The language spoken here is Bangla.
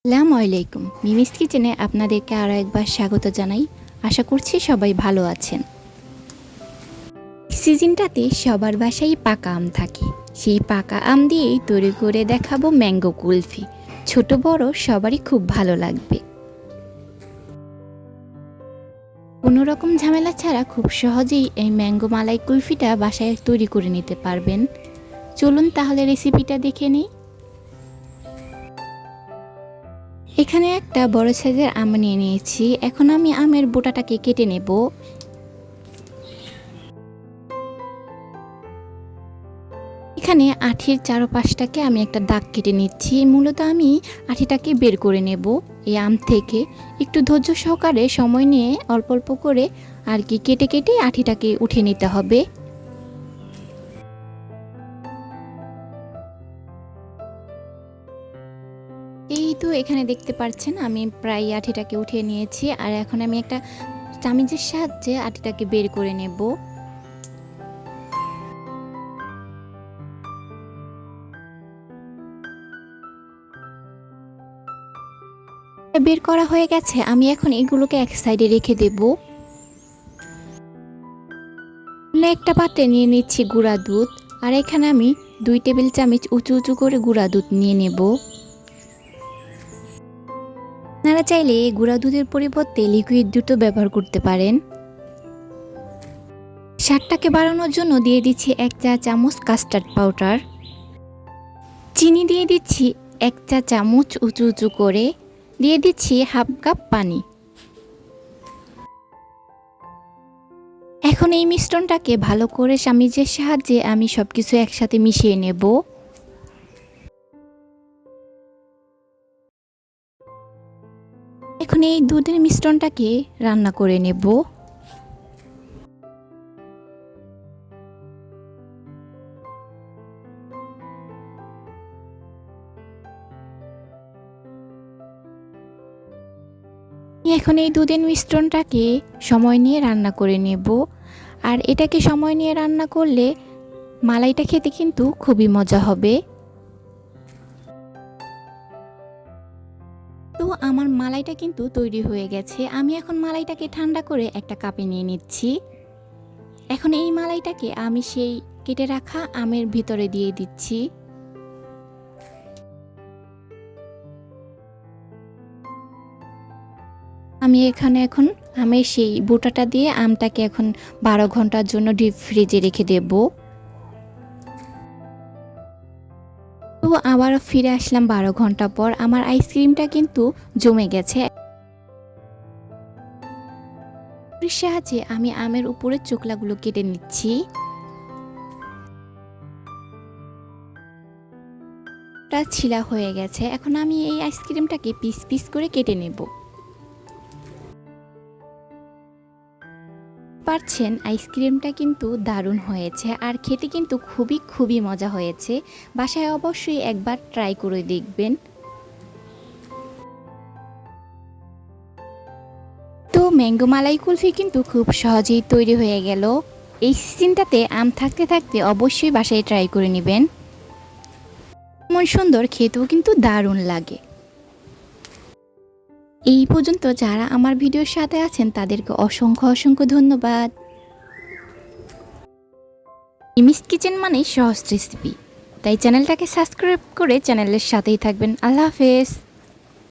আসসালামু আলাইকুম। মিমিস কিচেনে আপনাদেরকে আরও একবার স্বাগত জানাই। আশা করছি সবাই ভালো আছেন। সিজনটাতে সবার বাসায় পাকা আম থাকে। সেই পাকা আম দিয়েই তৈরি করে দেখাবো ম্যাঙ্গো কুলফি। ছোট বড় সবারই খুব ভালো লাগবে। কোনো রকম ঝামেলা ছাড়া খুব সহজেই এই ম্যাঙ্গো মালাই কুলফিটা বাসায় তৈরি করে নিতে পারবেন। চলুন তাহলে রেসিপিটা দেখে নিই। এখানে একটা বড় সাইজের আম নিয়ে নিয়েছি। এখন আমি আমের বোটাটাকে কেটে নেব। এখানে আঠির চারপাশটাকে আমি একটা দাগ কেটে নিচ্ছি। মূলত আমি আঠিটাকে বের করে নেব এই আম থেকে। একটু ধৈর্য সহকারে সময় নিয়ে অল্প অল্প করে আর কি কেটে কেটে আঠিটাকে উঠিয়ে নিতে হবে। এই তো এখানে দেখতে পাচ্ছেন আমি প্রায় আঠিটাকে উঠিয়ে নিয়েছি। আর এখন আমি একটা চামিচের সাহায্যে আঠিটাকে বের করে নেব। বের করা হয়ে গেছে। আমি এখন এগুলোকে এক সাইডে রেখে দেব। একটা পাত্রে নিয়ে নিচ্ছি গুঁড়া দুধ। আর এখানে আমি 2 টেবিল চামচ উঁচু উঁচু করে গুঁড়া দুধ নিয়ে নেব। আপনারা চাইলে গুঁড়া দুধের পরিবর্তে লিকুইড দুধও ব্যবহার করতে পারেন। স্বাদটাকে বাড়ানোর জন্য দিয়ে দিচ্ছি 1 চা চামচ কাস্টার্ড পাউডার। চিনি দিয়ে দিচ্ছি 1 চা চামচ উঁচু উঁচু করে। দিয়ে দিচ্ছি হাফ কাপ পানি। এখন এই মিশ্রণটাকে ভালো করে চামিচের সাহায্যে আমি সবকিছু একসাথে মিশিয়ে নেব। এখন এই দুধের মিশ্রণটাকে রান্না করে নেব। এখন এই দুধের মিশ্রণটাকে সময় নিয়ে রান্না করে নেব। আর এটাকে সময় নিয়ে রান্না করলে মালাইটা খেতে কিন্তু খুবই মজা হবে। তো আমার মালাইটা কিন্তু তৈরি হয়ে গেছে। আমি এখন মালাইটাকে ঠান্ডা করে একটা কাপে নিয়ে নিচ্ছি। এখন এই মালাইটাকে আমি সেই কেটে রাখা আমের ভিতরে দিয়ে দিচ্ছি। আমি এখানে এখন আমের সেই বোটাটা দিয়ে আমটাকে এখন 12 ঘন্টার জন্য ডিপ ফ্রিজে রেখে দেব। তো আবার ফিরে আসলাম 12 ঘন্টা পর। আমার আইসক্রিমটা কিন্তু জমে গেছে। এর সাহায্যে আমি আমের উপরের চোকলাগুলো কেটে নিচ্ছি। টা ছিলা হয়ে গেছে। এখন আমি এই আইসক্রিমটাকে পিস পিস করে কেটে নেব। পারছেন আইসক্রিমটা কিন্তু দারুণ হয়েছে আর খেতে কিন্তু খুবই মজা হয়েছে। বাসায় অবশ্যই একবার ট্রাই করে দেখবেন। তো ম্যাঙ্গো মালাই কুলফি কিন্তু খুব সহজেই তৈরি হয়ে গেল। এই সিজনটাতে আম থাকতে থাকতে অবশ্যই বাসায় ট্রাই করে নেবেন। এমন সুন্দর খেতেও কিন্তু দারুণ লাগে। এই পর্যন্ত যারা আমার ভিডিওর সাথে আছেন তাদেরকে অসংখ্য ধন্যবাদ। মিমিস কিচেন মানেই সহজ রেসিপি, তাই চ্যানেলটাকে সাবস্ক্রাইব করে চ্যানেলের সাথেই থাকবেন। আল্লাহ হাফেজ।